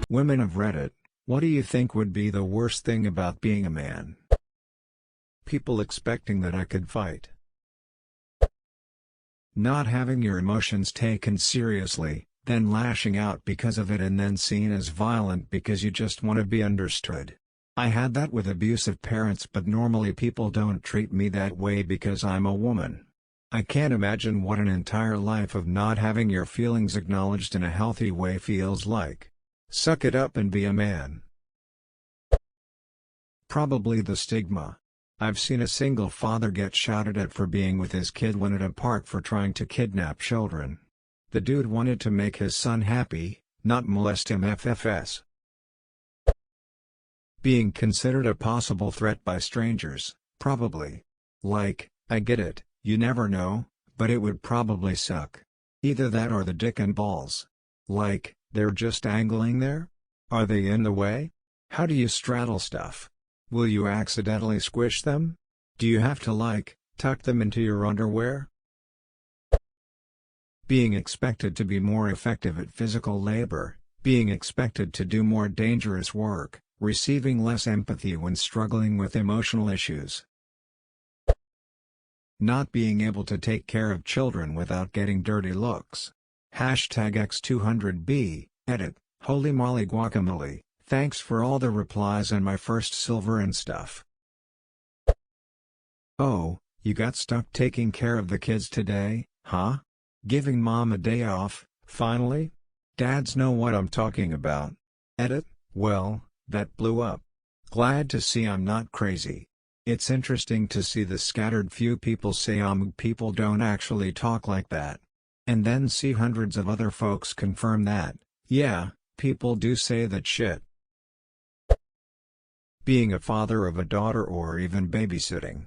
Women of Reddit, what do you think would be the worst thing about being a man? People expecting that I could fight. Not having your emotions taken seriously, then lashing out because of it and then seen as violent because you just want to be understood. I had that with abusive parents, but normally people don't treat me that way because I'm a woman. I can't imagine what an entire life of not having your feelings acknowledged in a healthy way feels like. Suck it up and be a man. Probably the stigma. I've seen a single father get shouted at for being with his kid when at a park for trying to kidnap children. The dude wanted to make his son happy, not molest him FFS. Being considered a possible threat by strangers, probably. Like, I get it, you never know, but it would probably suck. Either that or the dick and balls. Like, they're just angling there? Are they in the way? How do you straddle stuff? Will you accidentally squish them? Do you have to tuck them into your underwear? Being expected to be more effective at physical labor, being expected to do more dangerous work, receiving less empathy when struggling with emotional issues. Not being able to take care of children without getting dirty looks. #X200B, edit, holy moly guacamole, thanks for all the replies and my first silver and stuff. Oh, you got stuck taking care of the kids today, huh? Giving mom a day off, finally? Dads know what I'm talking about. Edit, well, that blew up. Glad to see I'm not crazy. It's interesting to see the scattered few people say people don't actually talk like that. And then see hundreds of other folks confirm that, yeah, people do say that shit. Being a father of a daughter or even babysitting.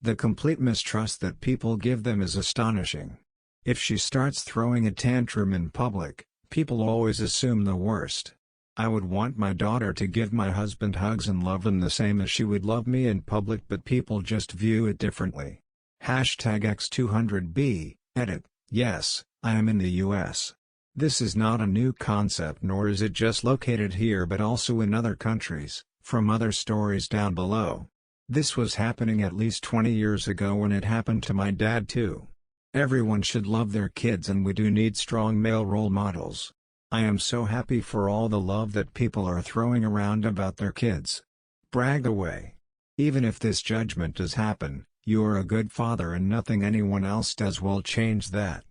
The complete mistrust that people give them is astonishing. If she starts throwing a tantrum in public, people always assume the worst. I would want my daughter to give my husband hugs and love him the same as she would love me in public, but people just view it differently. #X200B, edit, yes, I am in the US. This is not a new concept, nor is it just located here but also in other countries, from other stories down below. This was happening at least 20 years ago when it happened to my dad too. Everyone should love their kids, and we do need strong male role models. I am so happy for all the love that people are throwing around about their kids. Brag away. Even if this judgment does happen, you are a good father and nothing anyone else does will change that.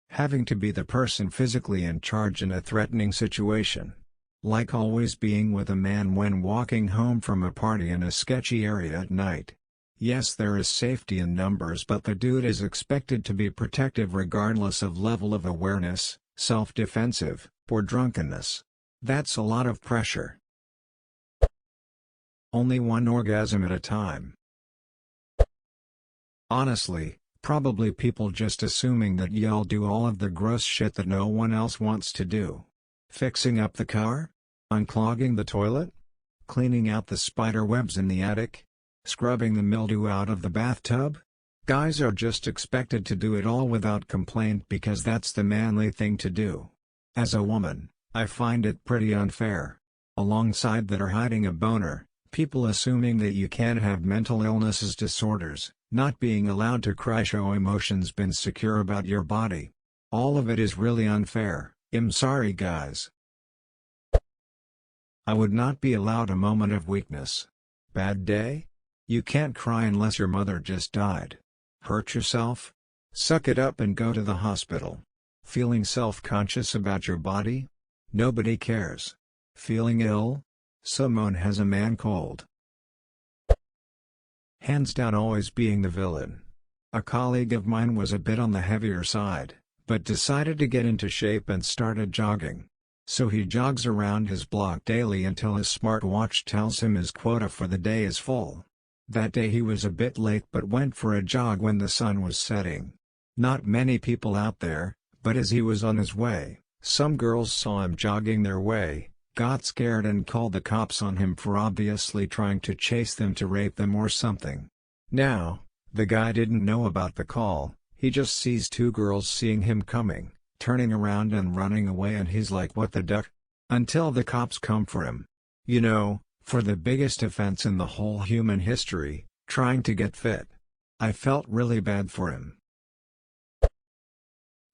Having to be the person physically in charge in a threatening situation. Like always being with a man when walking home from a party in a sketchy area at night. Yes, there is safety in numbers, but the dude is expected to be protective regardless of level of awareness, self-defensive, or drunkenness. That's a lot of pressure. Only one orgasm at a time. Honestly, probably people just assuming that y'all do all of the gross shit that no one else wants to do. Fixing up the car? Unclogging the toilet? Cleaning out the spider webs in the attic? Scrubbing the mildew out of the bathtub? Guys are just expected to do it all without complaint because that's the manly thing to do. As a woman, I find it pretty unfair. Alongside that are hiding a boner, people assuming that you can't have mental illnesses, disorders, not being allowed to cry, show emotions, been secure about your body. All of it is really unfair. I'm sorry guys. I would not be allowed a moment of weakness. Bad day? You can't cry unless your mother just died. Hurt yourself? Suck it up and go to the hospital. Feeling self-conscious about your body? Nobody cares. Feeling ill? Someone has a man cold. Hands down always being the villain. A colleague of mine was a bit on the heavier side, but decided to get into shape and started jogging. So he jogs around his block daily until his smartwatch tells him his quota for the day is full. That day he was a bit late but went for a jog when the sun was setting. Not many people out there, but as he was on his way, some girls saw him jogging their way, got scared and called the cops on him for obviously trying to chase them to rape them or something. Now, the guy didn't know about the call, he just sees two girls seeing him coming, turning around and running away, and he's like, "What the duck?" Until the cops come for him. You know, for the biggest offense in the whole human history, trying to get fit. I felt really bad for him.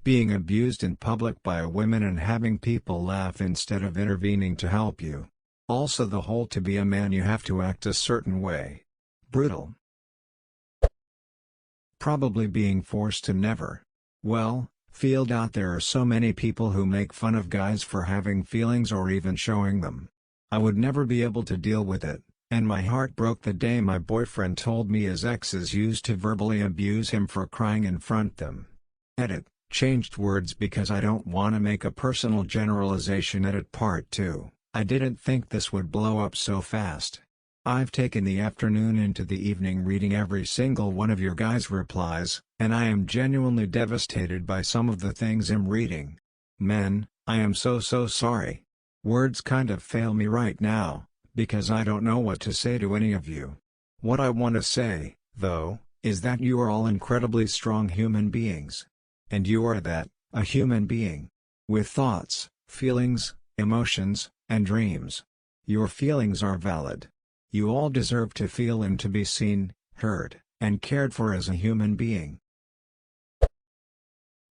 Being abused in public by a woman and having people laugh instead of intervening to help you. Also the whole "to be a man you have to act a certain way." Brutal. Probably being forced to never, well, feel out. There are so many people who make fun of guys for having feelings or even showing them. I would never be able to deal with it, and my heart broke the day my boyfriend told me his exes used to verbally abuse him for crying in front of them. Edit, changed words because I don't want to make a personal generalization. Edit part 2. I didn't think this would blow up so fast. I've taken the afternoon into the evening reading every single one of your guys' replies, and I am genuinely devastated by some of the things I'm reading. Men, I am so sorry. Words kind of fail me right now, because I don't know what to say to any of you. What I want to say, though, is that you are all incredibly strong human beings. And you are that, a human being. With thoughts, feelings, emotions, and dreams. Your feelings are valid. You all deserve to feel and to be seen, heard, and cared for as a human being.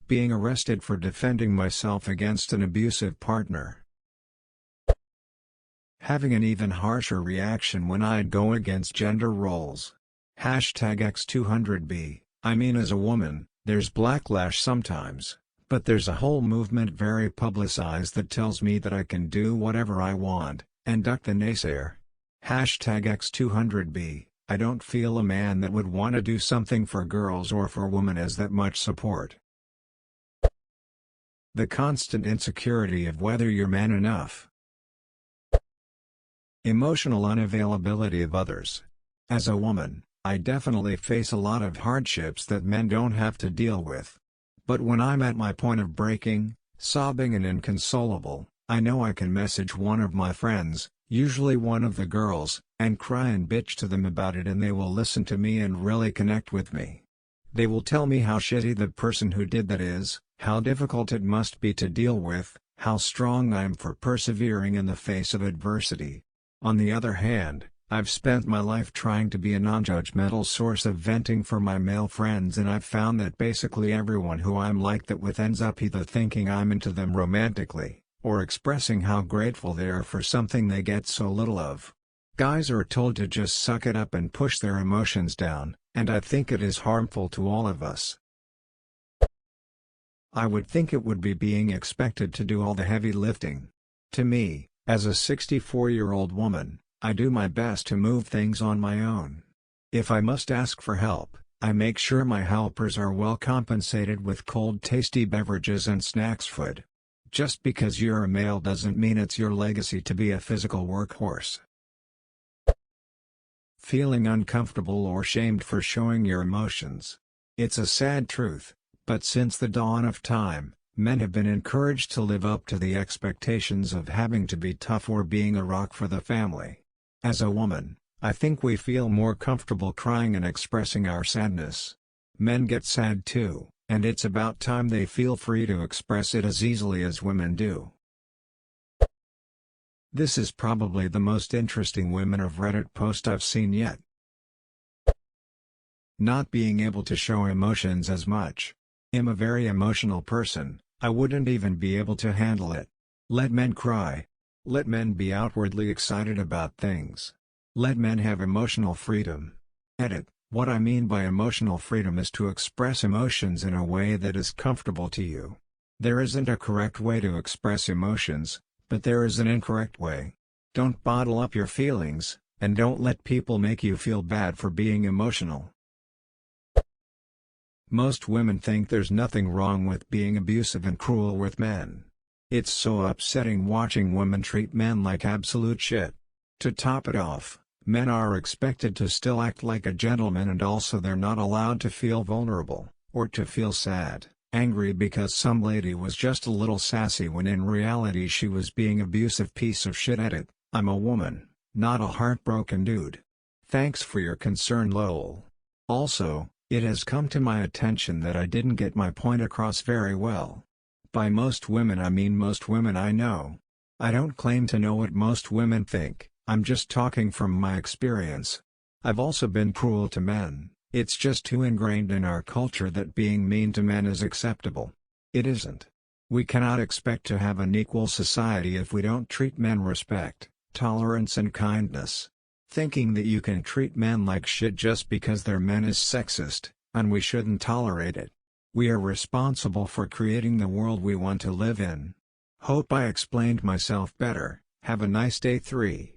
Being arrested for defending myself against an abusive partner. Having an even harsher reaction when I'd go against gender roles. #X200B, I mean, as a woman, there's backlash sometimes, but there's a whole movement very publicized that tells me that I can do whatever I want, and duck the naysayer. #X200B, I don't feel a man that would want to do something for girls or for women has that much support. The constant insecurity of whether you're man enough. Emotional unavailability of others. As a woman, I definitely face a lot of hardships that men don't have to deal with. But when I'm at my point of breaking, sobbing and inconsolable, I know I can message one of my friends, usually one of the girls, and cry and bitch to them about it, and they will listen to me and really connect with me. They will tell me how shitty the person who did that is, how difficult it must be to deal with, how strong I am for persevering in the face of adversity. On the other hand, I've spent my life trying to be a non-judgmental source of venting for my male friends, and I've found that basically everyone who I'm like that with ends up either thinking I'm into them romantically, or expressing how grateful they are for something they get so little of. Guys are told to just suck it up and push their emotions down, and I think it is harmful to all of us. I would think it would be being expected to do all the heavy lifting. To me, as a 64-year-old woman, I do my best to move things on my own. If I must ask for help, I make sure my helpers are well compensated with cold tasty beverages and snacks food. Just because you're a male doesn't mean it's your legacy to be a physical workhorse. Feeling uncomfortable or shamed for showing your emotions. It's a sad truth, but since the dawn of time, men have been encouraged to live up to the expectations of having to be tough or being a rock for the family. As a woman, I think we feel more comfortable crying and expressing our sadness. Men get sad too, and it's about time they feel free to express it as easily as women do. This is probably the most interesting women of Reddit post I've seen yet. Not being able to show emotions as much. I'm a very emotional person, I wouldn't even be able to handle it. Let men cry. Let men be outwardly excited about things. Let men have emotional freedom. Edit, what I mean by emotional freedom is to express emotions in a way that is comfortable to you. There isn't a correct way to express emotions, but there is an incorrect way. Don't bottle up your feelings, and don't let people make you feel bad for being emotional. Most women think there's nothing wrong with being abusive and cruel with men. It's so upsetting watching women treat men like absolute shit. To top it off, men are expected to still act like a gentleman, and also they're not allowed to feel vulnerable, or to feel sad, angry because some lady was just a little sassy when in reality she was being abusive piece of shit. Edit, I'm a woman, not a heartbroken dude. Thanks for your concern, lol. Also, it has come to my attention that I didn't get my point across very well. By most women I mean most women I know. I don't claim to know what most women think, I'm just talking from my experience. I've also been cruel to men, it's just too ingrained in our culture that being mean to men is acceptable. It isn't. We cannot expect to have an equal society if we don't treat men respect, tolerance and kindness. Thinking that you can treat men like shit just because they're men is sexist, and we shouldn't tolerate it. We are responsible for creating the world we want to live in. Hope I explained myself better. Have a nice day. 3.